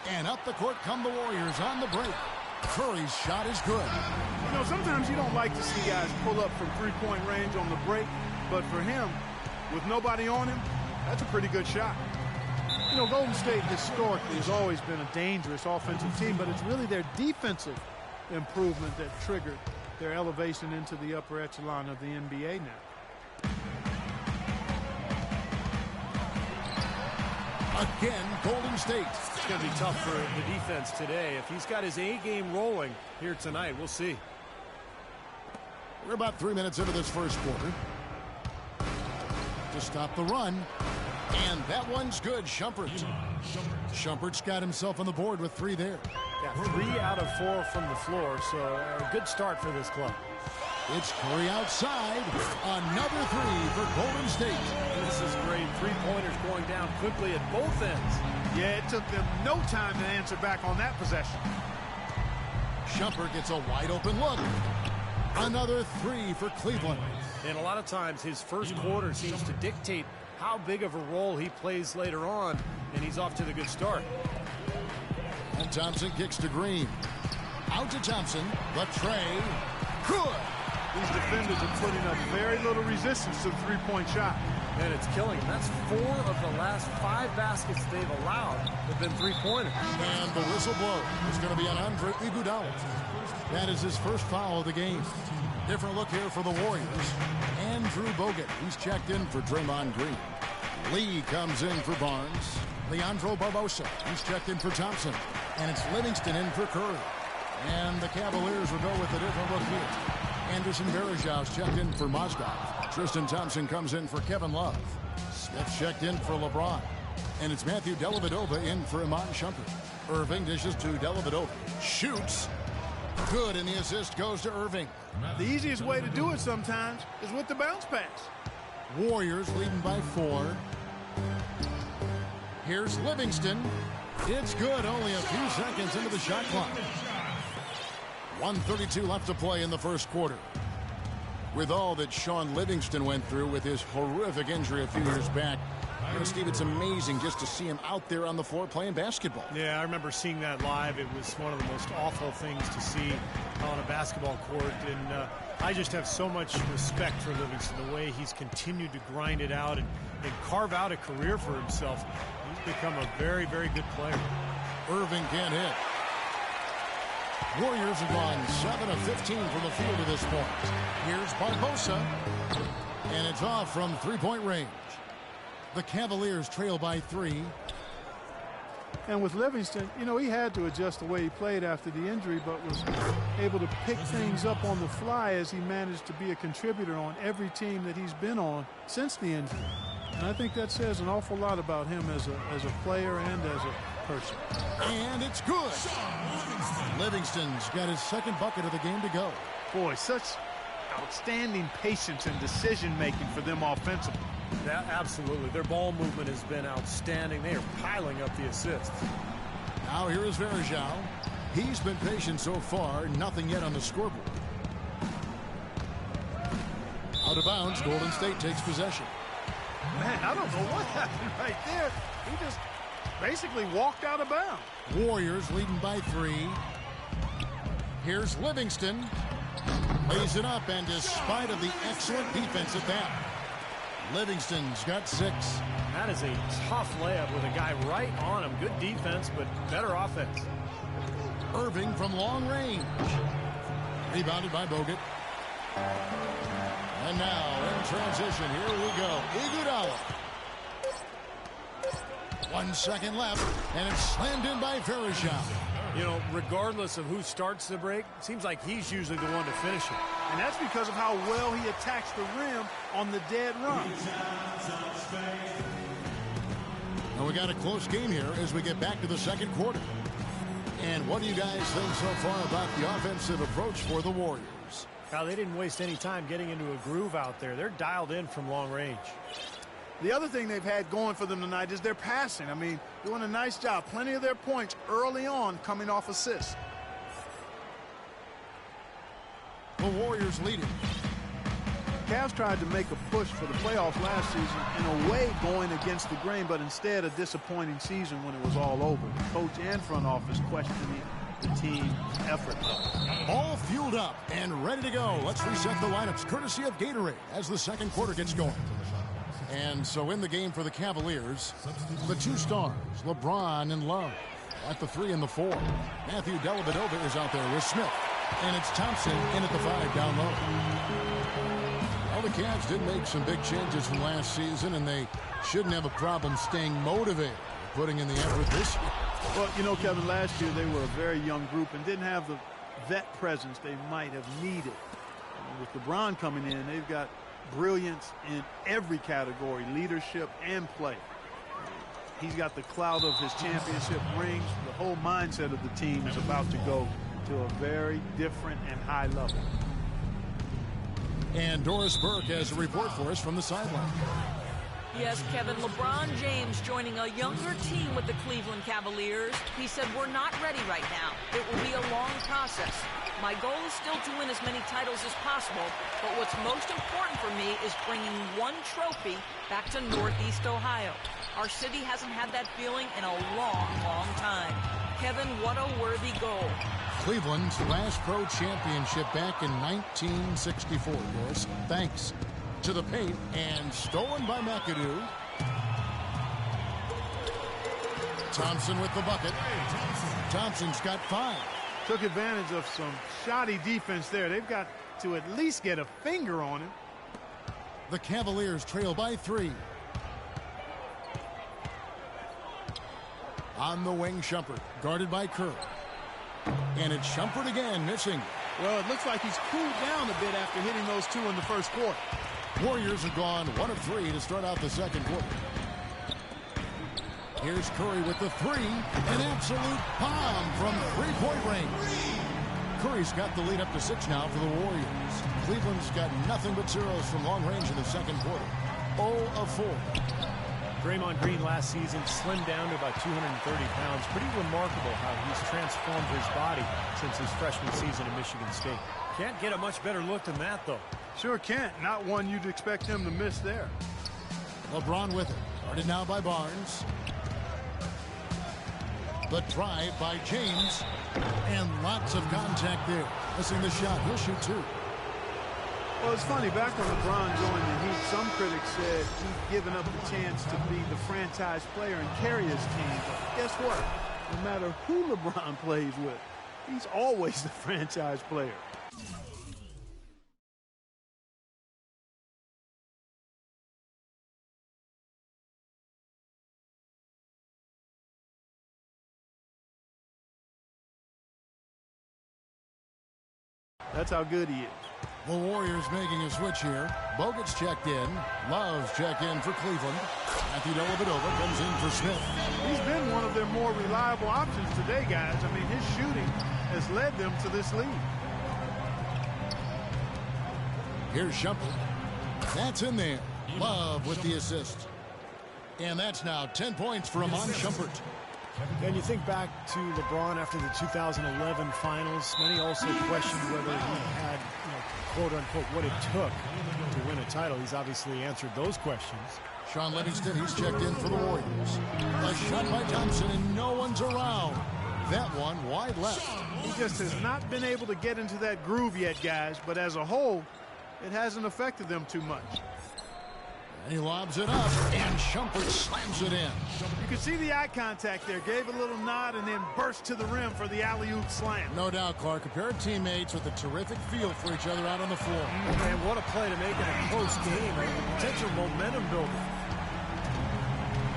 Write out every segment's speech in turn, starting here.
And up the court come the Warriors on the break. Curry's shot is good. You know, sometimes you don't like to see guys pull up from three-point range on the break, but for him, with nobody on him, that's a pretty good shot. You know, Golden State historically has always been a dangerous offensive team, but it's really their defensive improvement that triggered their elevation into the upper echelon of the NBA now. Again, Golden State. It's going to be tough for the defense today. If he's got his A game rolling here tonight, we'll see. We're about 3 minutes into this first quarter. To stop the run. And that one's good. Shumpert's got himself on the board with 3 there. Yeah, 3 out of 4 from the floor, so a good start for this club. It's Curry outside. Another 3 for Golden State. This is great. 3-pointers going down quickly at both ends. Yeah, it took them no time to answer back on that possession. Shumpert gets a wide open look. Another 3 for Cleveland. And a lot of times his first quarter seems to dictate how big of a role he plays later on, and he's off to the good start. And Thompson kicks to Green. Out to Thompson. The tray. Good. These defenders are putting up very little resistance to the three-point shot. And it's killing them. That's 4 of the last 5 baskets they've allowed have been three-pointers. And the whistle blows. It's going to be on Andre Iguodala. That is his first foul of the game. Different look here for the Warriors. Andrew Bogut. He's checked in for Draymond Green. Lee comes in for Barnes. Leandro Barbosa. He's checked in for Thompson. And it's Livingston in for Curry. And the Cavaliers will go with a different look here. Anderson Varejau's checked in for Mozgov. Tristan Thompson comes in for Kevin Love. Smith checked in for LeBron. And it's Matthew Dellavedova in for Iman Shumpert. Irving dishes to Dellavedova. Shoots. Good, and the assist goes to Irving. The easiest way to do it sometimes is with the bounce pass. Warriors leading by 4. Here's Livingston. It's good, only a few seconds into the shot clock. 1:32 left to play in the first quarter. With all that Shaun Livingston went through with his horrific injury a few years back, you know, Steve, it's amazing just to see him out there on the floor playing basketball. Yeah, I remember seeing that live. It was one of the most awful things to see on a basketball court. And I just have so much respect for Livingston, the way he's continued to grind it out and carve out a career for himself. He's become a very, very good player. Irving can't hit. Warriors have gone 7 of 15 from the field to this point. Here's Barbosa. And it's off from three-point range. The Cavaliers trail by 3. And with Livingston, you know, he had to adjust the way he played after the injury, but was able to pick things up on the fly as he managed to be a contributor on every team that he's been on since the injury. And I think that says an awful lot about him as a player and as a person. And it's good. Livingston's got his second bucket of the game to go. Boy, such outstanding patience and decision-making for them offensively. Yeah, absolutely. Their ball movement has been outstanding. They are piling up the assists. Now here is Varejao. He's been patient so far. Nothing yet on the scoreboard. Out of bounds. Golden State takes possession. Man, I don't know what happened right there. He just basically walked out of bounds. Warriors leading by 3. Here's Livingston. Lays it up, and despite of the excellent defense at that, Livingston's got 6. That is a tough layup with a guy right on him. Good defense, but better offense. Irving from long range. Rebounded by Bogut. And now in transition, here we go. Iguodala. 1 second left, and it's slammed in by Varejao. You know, regardless of who starts the break, it seems like he's usually the one to finish it. And that's because of how well he attacks the rim on the dead run. And we got a close game here as we get back to the second quarter. And what do you guys think so far about the offensive approach for the Warriors? Now, they didn't waste any time getting into a groove out there. They're dialed in from long range. The other thing they've had going for them tonight is their passing. I mean, doing a nice job. Plenty of their points early on coming off assists. The Warriors lead it. Cavs tried to make a push for the playoffs last season, in a way going against the grain, but instead a disappointing season when it was all over. The coach and front office questioning the team effort level. All fueled up and ready to go. Let's reset the lineups courtesy of Gatorade as the second quarter gets going. And so in the game for the Cavaliers, the two stars, LeBron and Love. At the 3 and the 4, Matthew Dellavedova is out there with Smith. And it's Thompson in at the 5 down low. Well, the Cavs did make some big changes from last season, and they shouldn't have a problem staying motivated, putting in the effort this year. Well, you know, Kevin, last year they were a very young group and didn't have the vet presence they might have needed. With LeBron coming in, they've got brilliance in every category, leadership and play. He's got the clout of his championship rings. The whole mindset of the team is about to go to a very different and high level. And Doris Burke has a report for us from the sideline. Yes, Kevin, LeBron James joining a younger team with the Cleveland Cavaliers. He said, we're not ready right now. It will be a long process. My goal is still to win as many titles as possible, but what's most important for me is bringing one trophy back to Northeast Ohio. Our city hasn't had that feeling in a long, long time. Kevin, what a worthy goal. Cleveland's last pro championship back in 1964, Doris. Thanks to the paint, and stolen by McAdoo. Thompson with the bucket. Thompson's got 5. Took advantage of some shoddy defense there. They've got to at least get a finger on him. The Cavaliers trail by 3. On the wing, Shumpert, guarded by Kerr. And it's Shumpert again, missing. Well, it looks like he's cooled down a bit after hitting those 2 in the first quarter. Warriors have gone 1 of 3 to start out the second quarter. Here's Curry with the 3. An absolute bomb from three-point range. Curry's got the lead up to 6 now for the Warriors. Cleveland's got nothing but zeros from long range in the second quarter. 0 of 4. Draymond Green last season slimmed down to about 230 pounds. Pretty remarkable how he's transformed his body since his freshman season at Michigan State. Can't get a much better look than that, though. Sure can't. Not one you'd expect him to miss there. LeBron with it. Guarded now by Barnes. The drive by James. And lots of contact there. Missing the shot. He'll shoot 2. Well, it's funny. Back when LeBron joined the Heat, some critics said he'd given up the chance to be the franchise player and carry his team. But guess what? No matter who LeBron plays with, he's always the franchise player. That's how good he is. The Warriors making a switch here. Bogut's checked in. Love's checked in for Cleveland. Matthew Dellavedova comes in for Smith. He's been one of their more reliable options today, guys. I mean, his shooting has led them to this lead. Here's Shumpert. That's in there. Love with the assist. And that's now 10 points for Iman Shumpert. And you think back to LeBron after the 2011 finals, many also questioned whether he had, quote unquote, what it took to win a title. He's obviously answered those questions. Sean Livingston, he's checked in for the Warriors. A shot by Thompson, and no one's around. That one wide left. He just has not been able to get into that groove yet, guys, but as a whole, it hasn't affected them too much. And he lobs it up, and Shumpert slams it in. You can see the eye contact there. Gave a little nod and then burst to the rim for the alley-oop slam. No doubt, Clark. A pair of teammates with a terrific feel for each other out on the floor. And what a play to make in a close game. A potential momentum builder.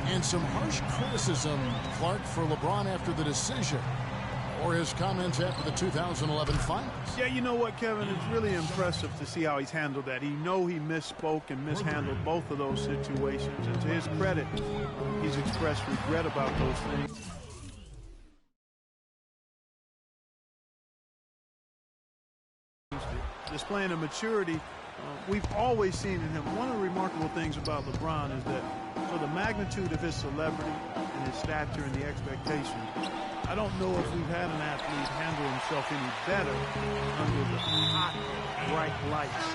And some harsh criticism, Clark, for LeBron after the decision, or his comments after the 2011 finals. Yeah, you know what, Kevin? It's really impressive to see how he's handled that. He misspoke and mishandled both of those situations. And to his credit, he's expressed regret about those things. Displaying a maturity we've always seen in him. One of the remarkable things about LeBron is that for the magnitude of his celebrity and his stature and the expectations, I don't know if we've had an athlete handle himself any better under the hot, bright lights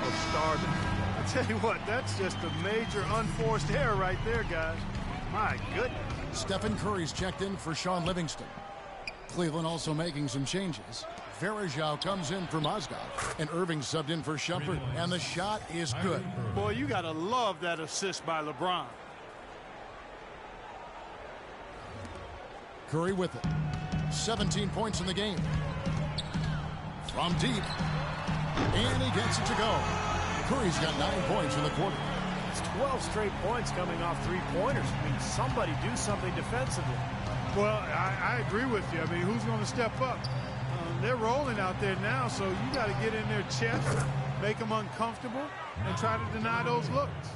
of stardom. tell you what, that's just a major unforced error right there, guys. My goodness. Stephen Curry's checked in for Sean Livingston. Cleveland also making some changes. Varejao comes in for Mozgov, and Irving subbed in for Shumpert, and the shot is good. Boy, you got to love that assist by LeBron. Curry with it. 17 points in the game. From deep. And he gets it to go. Curry's got 9 points in the quarter. It's 12 straight points coming off three-pointers. I mean, somebody do something defensively. Well, I agree with you. I mean, who's going to step up? They're rolling out there now, so you got to get in their chest, make them uncomfortable, and try to deny those looks.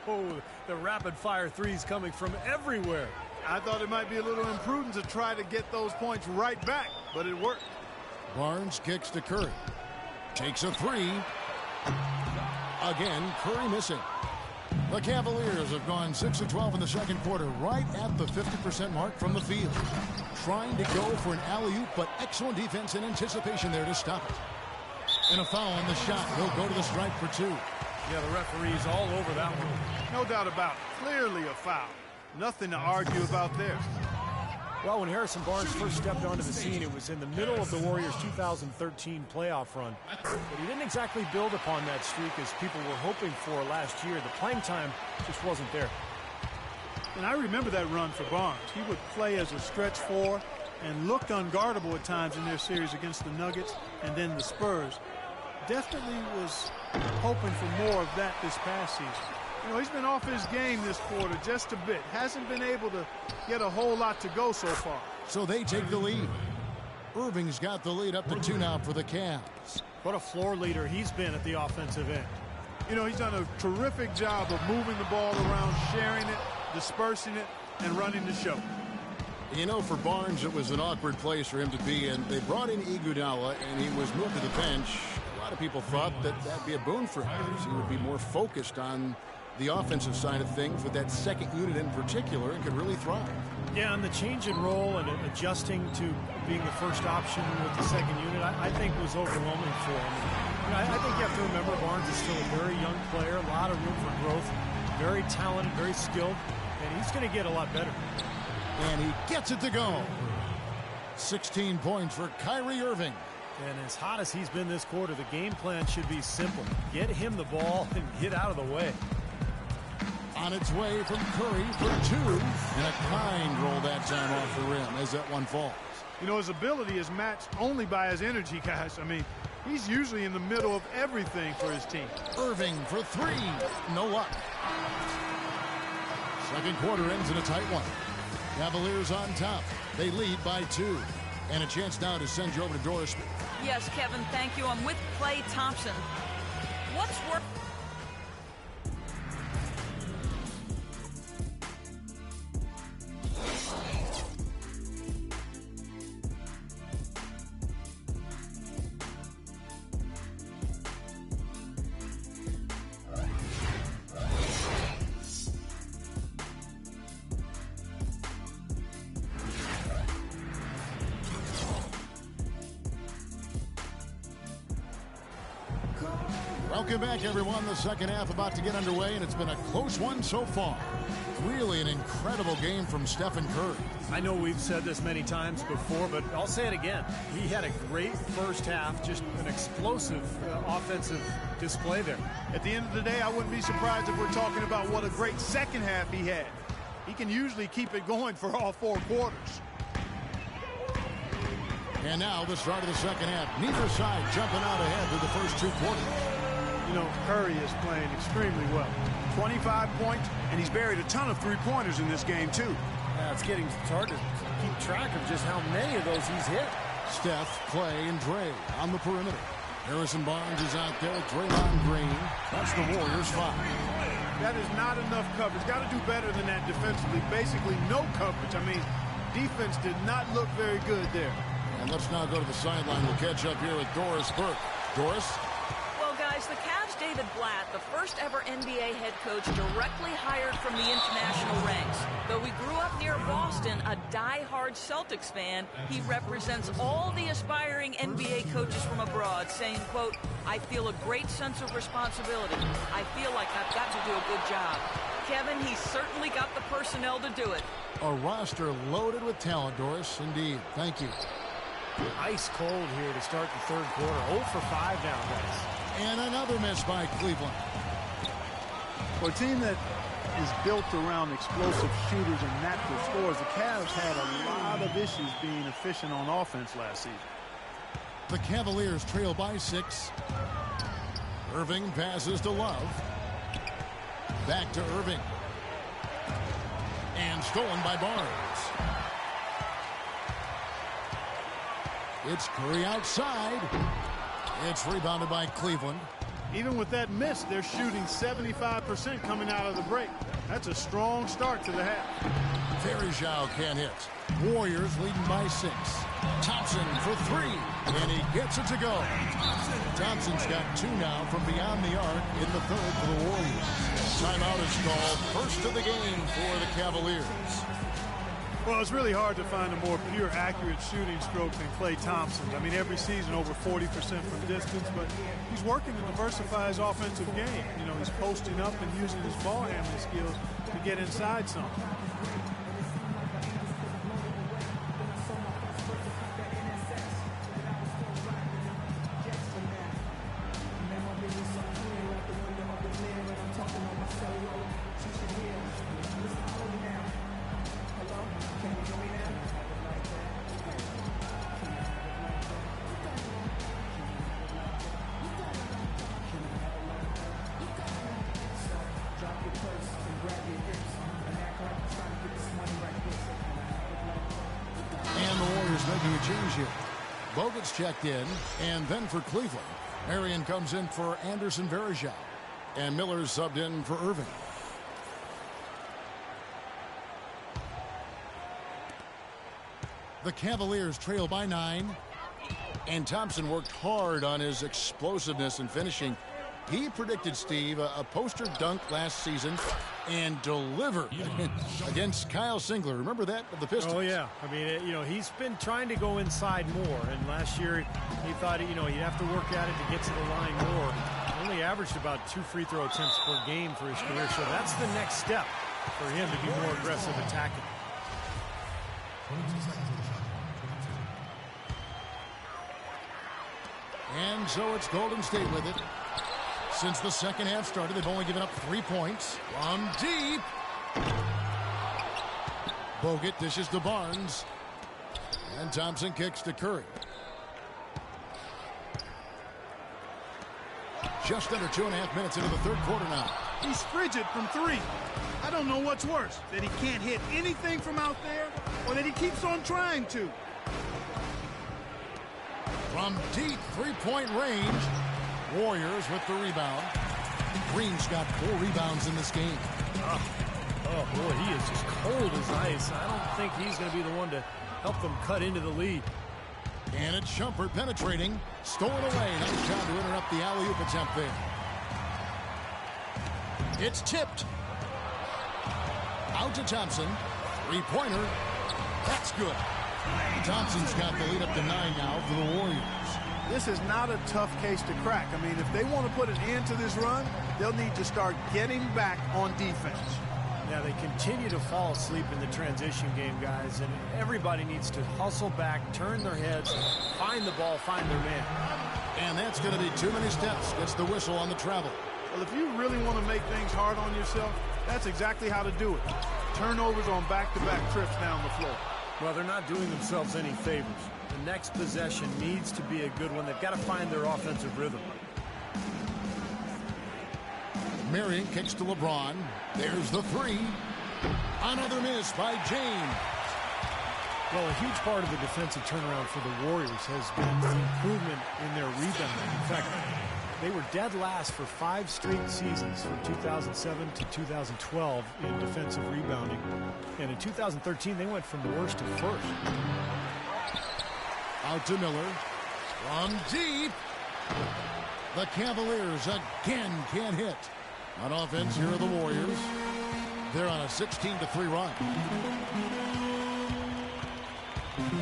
Oh, the rapid-fire threes coming from everywhere. I thought it might be a little imprudent to try to get those points right back, but it worked. Barnes kicks to Curry. Takes a three. Again, Curry missing. The Cavaliers have gone 6 of 12 in the second quarter, right at the 50% mark from the field. Trying to go for an alley-oop, but excellent defense and anticipation there to stop it. And a foul on the shot. He'll go to the stripe for 2. Yeah, the referee's all over that one. No doubt about it. Clearly a foul. Nothing to argue about there. Well, when Harrison Barnes first stepped onto the scene, it was in the middle of the Warriors' 2013 playoff run. But he didn't exactly build upon that streak as people were hoping for last year. The playing time just wasn't there. And I remember that run for Barnes. He would play as a stretch four and looked unguardable at times in their series against the Nuggets and then the Spurs. Definitely was hoping for more of that this past season. You know, he's been off his game this quarter just a bit. Hasn't been able to get a whole lot to go so far. So they take the lead. Irving's got the lead up to 2 now for the Cavs. What a floor leader he's been at the offensive end. You know, he's done a terrific job of moving the ball around, sharing it, dispersing it, and running the show. You know, for Barnes, it was an awkward place for him to be, and they brought in Iguodala, and he was moved to the bench. A lot of people thought that that'd be a boon for him, because he would be more focused on the offensive side of things with that second unit in particular and could really thrive. Yeah, and the change in role and adjusting to being the first option with the second unit, I think was overwhelming for him. I think you have to remember Barnes is still a very young player, a lot of room for growth, very talented, very skilled, and he's going to get a lot better. And he gets it to go. 16 points for Kyrie Irving. And as hot as he's been this quarter, the game plan should be simple. Get him the ball and get out of the way. On its way from Curry for 2. And a kind roll that time off the rim as that one falls. You know, his ability is matched only by his energy, guys. I mean, he's usually in the middle of everything for his team. Irving for 3. No luck. Second quarter ends in a tight one. Cavaliers on top. They lead by 2. And a chance now to send you over to Doris. Yes, Kevin, thank you. I'm with Klay Thompson. What's work? Welcome back, everyone. The second half about to get underway, and it's been a close one so far. Really an incredible game from Stephen Curry. I know we've said this many times before, but I'll say it again. He had a great first half, just an explosive offensive display there. At the end of the day, I wouldn't be surprised if we're talking about what a great second half he had. He can usually keep it going for all 4 quarters. And now the start of the second half. Neither side jumping out ahead through the first 2 quarters. You know, Curry is playing extremely well. 25 points, and he's buried a ton of 3-pointers in this game, too. It's hard to keep track of just how many of those he's hit. Steph, Klay, and Dre on the perimeter. Harrison Barnes is out there. Draymond Green. That's the Warriors 5. That is not enough coverage. Got to do better than that defensively. Basically no coverage. I mean, defense did not look very good there. And let's now go to the sideline. We'll catch up here with Doris Burke. Doris? Well, guys, the Cavs David Blatt, the first ever NBA head coach directly hired from the international ranks. Though he grew up near Boston, a die-hard Celtics fan, he represents all the aspiring NBA coaches from abroad, saying, quote, "I feel a great sense of responsibility. I feel like I've got to do a good job." Kevin, he's certainly got the personnel to do it. A roster loaded with talent, Doris. Indeed. Thank you. Ice cold here to start the third quarter. 0 for 5 now, guys. And another miss by Cleveland. For a team that is built around explosive shooters and natural scorers, the Cavs had a lot of issues being efficient on offense last season. The Cavaliers trail by 6. Irving passes to Love. Back to Irving. And stolen by Barnes. It's Curry outside. It's rebounded by Cleveland. Even with that miss, they're shooting 75% coming out of the break. That's a strong start to the half. Varejao can't hit. Warriors leading by 6. Thompson for 3. And he gets it to go. Thompson's got 2 now from beyond the arc in the third for the Warriors. Timeout is called. First of the game for the Cavaliers. Well, it's really hard to find a more pure, accurate shooting stroke than Klay Thompson. I mean, every season over 40% from distance, but he's working to diversify his offensive game. You know, he's posting up and using his ball handling skills to get inside some. Making a change here. Bogut's checked in, and then for Cleveland, Marion comes in for Anderson Varejao, and Miller's subbed in for Irving. The Cavaliers trail by 9, and Thompson worked hard on his explosiveness and finishing. He predicted, Steve, a poster dunk last season and delivered against Kyle Singler. Remember that of the Pistons? Oh, yeah. I mean, you know, he's been trying to go inside more. And last year, he thought, you know, he'd have to work at it to get to the line more. He only averaged about 2 free throw attempts per game for his career. So that's the next step for him to be more aggressive attacking. And so it's Golden State with it. Since the second half started, they've only given up 3 points. From deep. Bogut dishes to Barnes. And Thompson kicks to Curry. Just under 2.5 minutes into the third quarter now. He's frigid from 3. I don't know what's worse, that he can't hit anything from out there or that he keeps on trying to. From deep three-point range. Warriors with the rebound. Green's got 4 rebounds in this game. Oh, boy, he is just cold as ice. I don't think he's going to be the one to help them cut into the lead. And it's Shumpert penetrating. Stolen away. Nice job to interrupt the alley-oop attempt there. It's tipped. Out to Thompson. Three-pointer. That's good. Thompson's got the lead up to 9 now for the Warriors. This is not a tough case to crack. I mean, if they want to put an end to this run, they'll need to start getting back on defense. Yeah, they continue to fall asleep in the transition game, guys, and everybody needs to hustle back, turn their heads, find the ball, find their man. And that's going to be too many steps. Gets the whistle on the travel. Well, if you really want to make things hard on yourself, that's exactly how to do it. Turnovers on back-to-back trips down the floor. Well, they're not doing themselves any favors. The next possession needs to be a good one. They've got to find their offensive rhythm. Marion kicks to LeBron. There's the 3. Another miss by James. Well, a huge part of the defensive turnaround for the Warriors has been the improvement in their rebounding. In fact, they were dead last for 5 straight seasons from 2007 to 2012 in defensive rebounding. And in 2013, they went from worst to first. Out to Miller. From deep. The Cavaliers again can't hit. On offense, here are the Warriors. They're on a 16-3 run.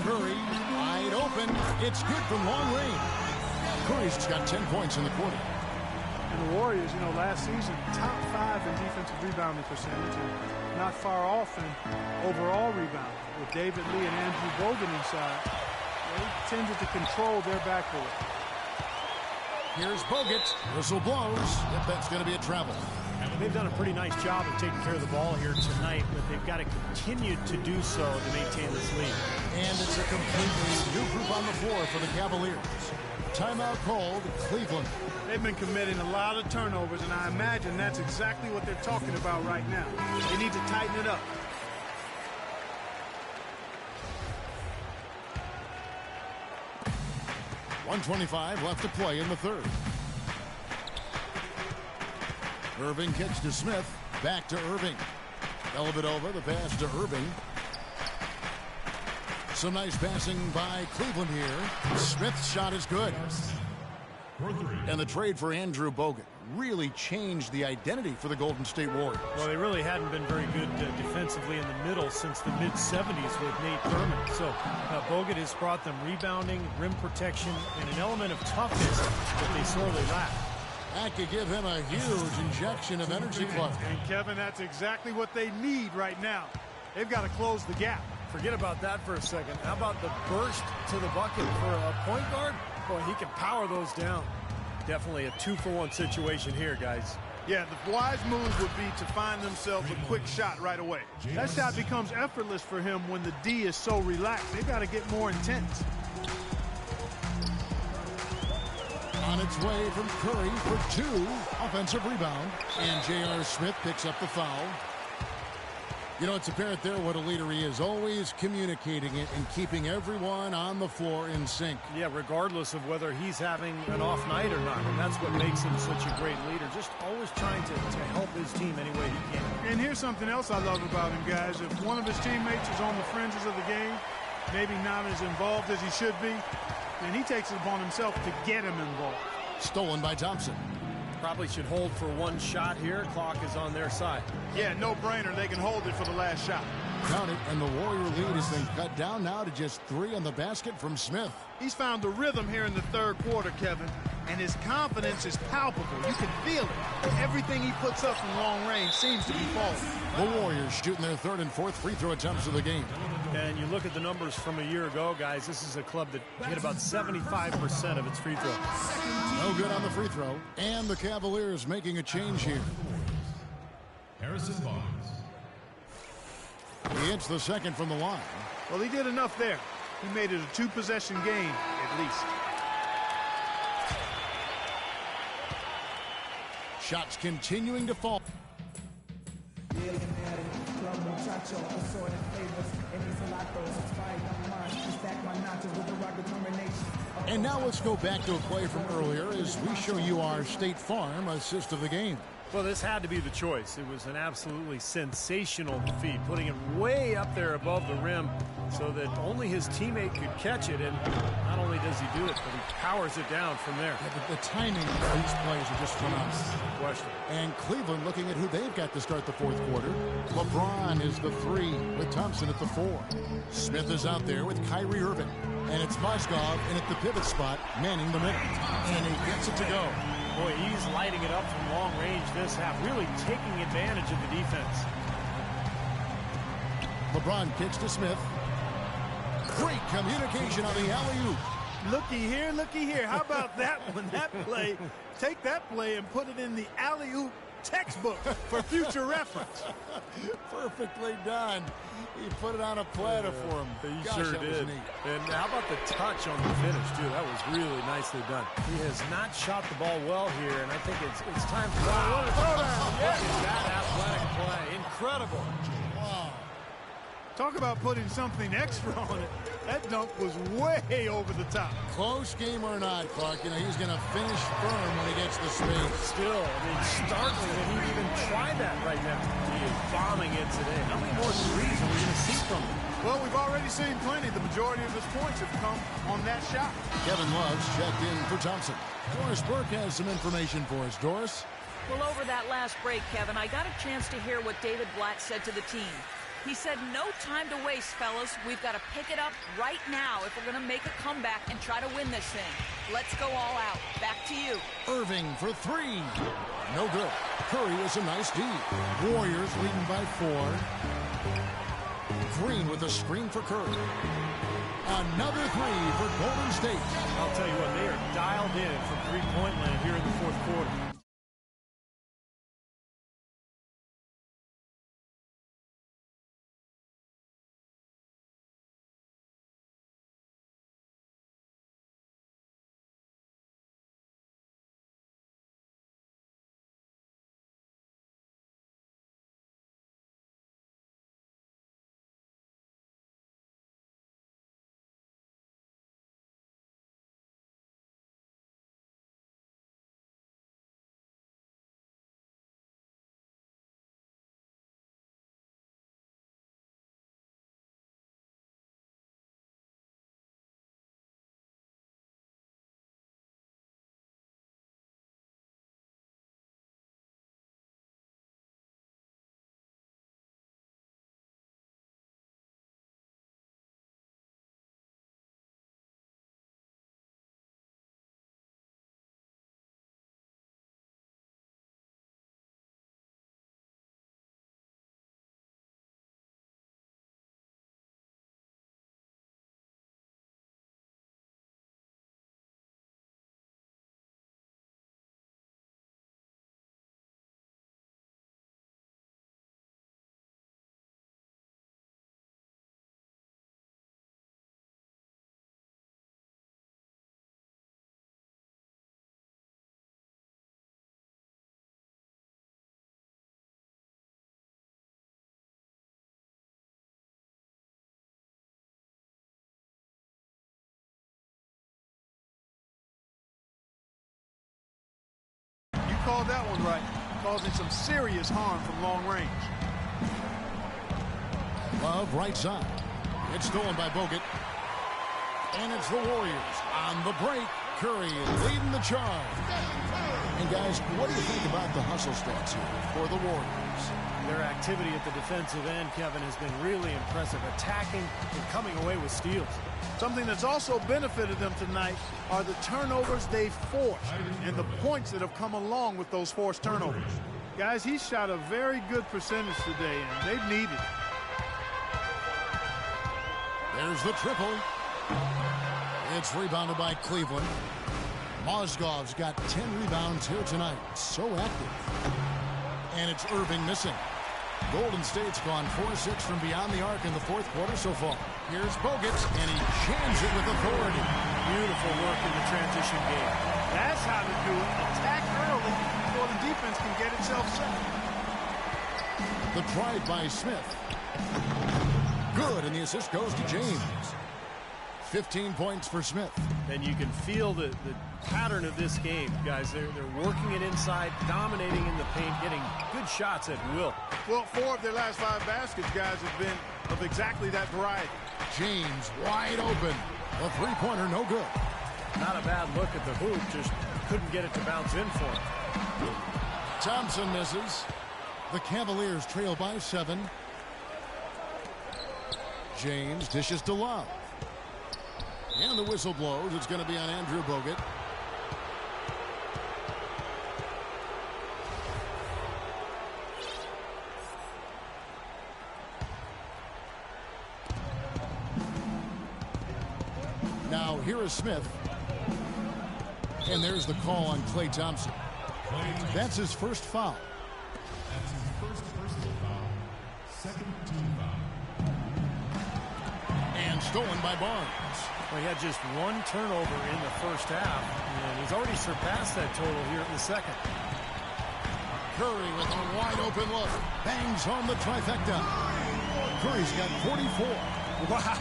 Curry, wide open. It's good from long range. Curry's got 10 points in the quarter. And the Warriors, last season, top 5 in defensive rebounding percentage, and not far off in overall rebound. With David Lee and Andrew Bogut inside, they tended to control their backcourt. Here's Bogut. Whistle blows. Yep, that's going to be a travel. They've done a pretty nice job of taking care of the ball here tonight, but they've got to continue to do so to maintain this lead. And it's a completely new group on the floor for the Cavaliers. Timeout called Cleveland. They've been committing a lot of turnovers, and I imagine that's exactly what they're talking about right now. They need to tighten it up. .125 left to play in the third. Irving kicks to Smith. Back to Irving. Dellavedova, the pass to Irving. Some nice passing by Cleveland here. Smith's shot is good. And the trade for Andrew Bogut really changed the identity for the Golden State Warriors. Well, they really hadn't been very good defensively in the middle since the mid-'70s with Nate Thurman. So Bogut has brought them rebounding, rim protection, and an element of toughness that they sorely lack. That could give him a huge injection of energy, Clark. And Kevin, that's exactly what they need right now. They've got to close the gap. Forget about that for a second. How about the burst to the bucket for a point guard? Boy, he can power those down. Definitely a 2-for-1 situation here, guys. Yeah, the wise move would be to find themselves a quick shot right away. That shot becomes effortless for him when the D is so relaxed. They've got to get more intense. On its way from Curry for 2. Offensive rebound. And J.R. Smith picks up the foul. It's apparent there what a leader he is. Always communicating it and keeping everyone on the floor in sync. Yeah, regardless of whether he's having an off night or not. And that's what makes him such a great leader. Just always trying to help his team any way he can. And here's something else I love about him, guys. If one of his teammates is on the fringes of the game, maybe not as involved as he should be, and he takes it upon himself to get him involved. Stolen by Thompson. Probably should hold for one shot here. Clock is on their side. Yeah, no brainer. They can hold it for the last shot. Count it, and the Warrior lead has been cut down now to just 3 on the basket from Smith. He's found a rhythm here in the third quarter, Kevin, and his confidence is palpable. You can feel it. Everything he puts up from long range seems to be falling. The Warriors shooting their 3rd and 4th free throw attempts of the game. And you look at the numbers from a year ago, guys, this is a club that hit about 75% of its free throws. No good on the free throw. And the Cavaliers making a change here. Harrison Barnes. He hits the second from the line. Well, he did enough there. He made it a 2-possession game, at least. Shots continuing to fall. And now let's go back to a play from earlier as we show you our State Farm assist of the game. Well, this had to be the choice. It was an absolutely sensational feed, putting it way up there above the rim so that only his teammate could catch it. And not only does he do it, but he powers it down from there. Yeah, the timing of these plays are just phenomenal. No question. And Cleveland looking at who they've got to start the 4th quarter. LeBron is the 3 with Thompson at the 4. Smith is out there with Kyrie Irving. And it's Moskov in at the pivot spot, manning the middle. And he gets it to go. Boy, he's lighting it up from long range this half, really taking advantage of the defense. LeBron kicks to Smith. Great communication on the alley-oop. Looky here, looky here. How about that one? That play, take that play and put it in the alley-oop textbook for future reference. Perfectly done. He put it on a platter for him. He Gosh, sure that did. was neat. And how about the touch on the finish, too? That was really nicely done. He has not shot the ball well here, and I think it's time for Wow. Look at that athletic play. Incredible. Wow. Talk about putting something extra on it. That dunk was way over the top. Close game or not, Clark, he's going to finish firm when he gets the space. Still, startling that he even tried that right now. He is bombing it today. How many more threes are we going to see from him? Well, we've already seen plenty. The majority of his points have come on that shot. Kevin Love's checked in for Thompson. Doris Burke has some information for us. Doris? Well, over that last break, Kevin, I got a chance to hear what David Blatt said to the team. He said, no time to waste, fellas. We've got to pick it up right now if we're going to make a comeback and try to win this thing. Let's go all out. Back to you. Irving for three. No good. Curry is a nice D. Warriors leading by 4. Green with a screen for Curry. Another 3 for Golden State. I'll tell you what, they are dialed in from three-point land here in the fourth quarter. Called that one right, causing some serious harm from long range. Love right side. It's stolen by Bogut. And it's the Warriors on the break. Curry leading the charge. And guys, what do you think about the hustle stats here for the Warriors? Their activity at the defensive end, Kevin, has been really impressive, attacking and coming away with steals. Something that's also benefited them tonight are the turnovers they've forced and the points that have come along with those forced turnovers. Guys, he shot a very good percentage today, and they've needed it. There's the triple. It's rebounded by Cleveland. Mozgov's got 10 rebounds here tonight. So active. And it's Irving missing. Golden State's gone 4-6 from beyond the arc in the fourth quarter so far. Here's Bogut, and he jams it with authority. Beautiful work in the transition game. That's how to do it. Attack early before the defense can get itself set. The drive by Smith. Good, and the assist goes to James. 15 points for Smith. And you can feel the pattern of this game, guys. They're working it inside, dominating in the paint, getting good shots at will. Well, 4 of their last 5 baskets, guys, have been of exactly that variety. James wide open. A three-pointer, no good. Not a bad look at the hoop, just couldn't get it to bounce in for him. Thompson misses. The Cavaliers trail by 7. James dishes to Love. And the whistle blows. It's going to be on Andrew Bogut. Now here is Smith. And there's the call on Klay Thompson. That's his first foul. That's his first personal foul. Second team foul. And stolen by Barnes. Well, he had just 1 turnover in the first half, and he's already surpassed that total here in the second. Curry with a wide open look. Bangs home the trifecta. Curry's got 44. Wow.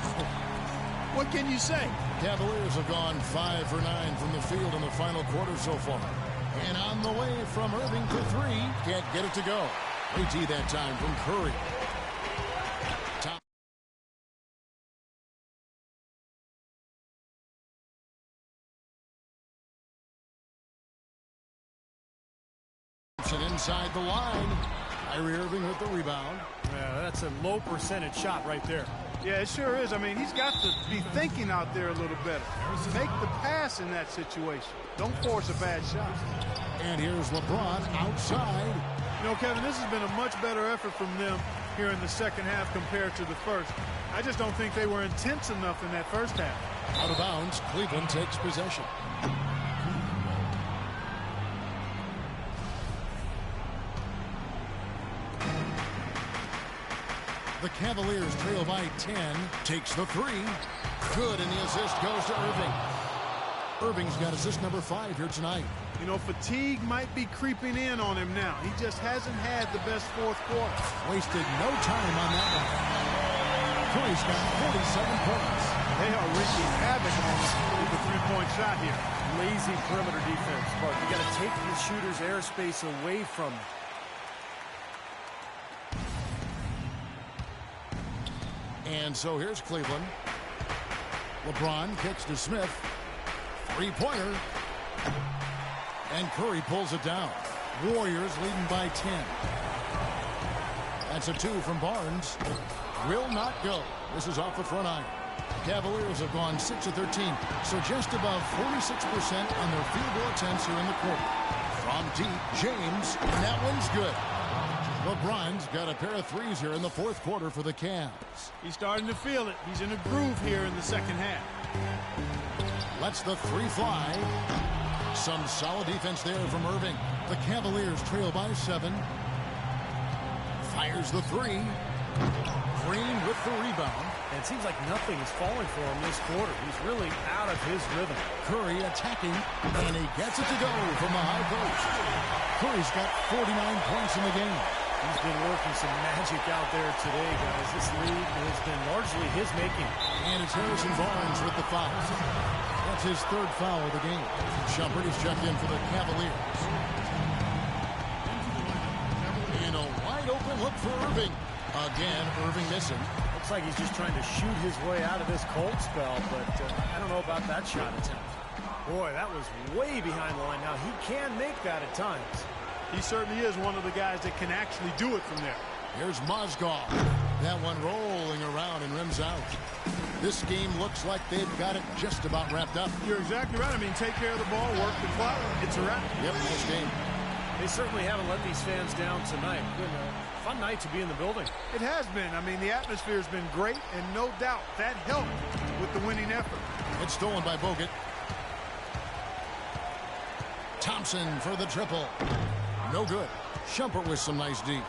What can you say? Cavaliers have gone 5 for 9 from the field in the final quarter so far. And on the way from Irving for 3. Can't get it to go. AT that time from Curry. inside the line. Kyrie Irving with the rebound. Yeah, that's a low percentage shot right there. Yeah, it sure is. I mean, he's got to be thinking out there a little better. Make the pass in that situation. Don't force a bad shot. And here's LeBron outside. You know, Kevin, this has been a much better effort from them here in the second half compared to the first. I just don't think they were intense enough in that first half. Out of bounds, Cleveland takes possession. The Cavaliers trail by 10. Takes the three. Good, and the assist goes to Irving. Irving's got assist number 5 here tonight. You know, fatigue might be creeping in on him now. He just hasn't had the best fourth quarter. Wasted no time on that one. Curry's got 47 points. They are wreaking havoc on him with the three-point shot here. Lazy perimeter defense, but you got to take the shooter's airspace away from him. And so here's Cleveland. LeBron kicks to Smith. Three-pointer. And Curry pulls it down. Warriors leading by 10. That's a 2 from Barnes. Will not go. This is off the front iron. Cavaliers have gone 6 of 13, so just above 46% on their field goal attempts here in the quarter. From deep, James, and that one's good. LeBron's got a pair of threes here in the fourth quarter for the Cavs. He's starting to feel it. He's in a groove here in the second half. Lets the three fly. Some solid defense there from Irving. The Cavaliers trail by 7. Fires the three. Green with the rebound. And it seems like nothing is falling for him this quarter. He's really out of his rhythm. Curry attacking, and he gets it to go from the high post. Curry's got 49 points in the game. He's been working some magic out there today, guys. This lead has been largely his making. And it's Harrison Barnes with the foul. That's his 3rd foul of the game. Shumpert is checked in for the Cavaliers. In a wide open look for Irving. Again, Irving missing. Looks like he's just trying to shoot his way out of this cold spell, but I don't know about that shot attempt. Boy, that was way behind the line. Now, he can make that at times. He certainly is one of the guys that can actually do it from there. Here's Mozgov. That one rolling around and rims out. This game looks like they've got it just about wrapped up. You're exactly right. I mean, take care of the ball, work the clock. It's a wrap. Yep, nice game. They certainly haven't let these fans down tonight. Been a fun night to be in the building. It has been. I mean, the atmosphere has been great, and no doubt that helped with the winning effort. It's stolen by Bogut. Thompson for the triple. No good. Shumpert with some nice D.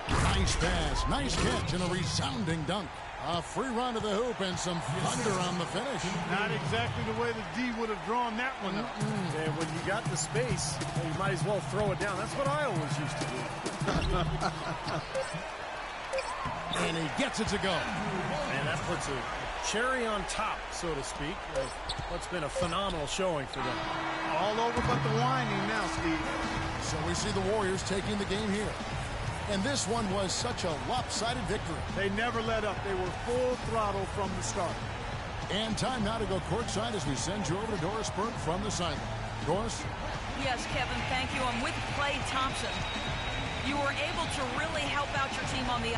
Nice pass, nice catch, and a resounding dunk. A free run to the hoop and some thunder on the finish. Not exactly the way the D would have drawn that one up. And when you got the space, you might as well throw it down. That's what I always used to do. And he gets it to go. And that puts a cherry on top, so to speak, of what's been a phenomenal showing for them. All over but the whining now, Steve. So we see the Warriors taking the game here. And this one was such a lopsided victory. They never let up. They were full throttle from the start. And time now to go courtside as we send you over to Doris Burke from the sideline. Doris? Yes, Kevin, thank you. I'm with Klay Thompson. You were able to really help out your team on the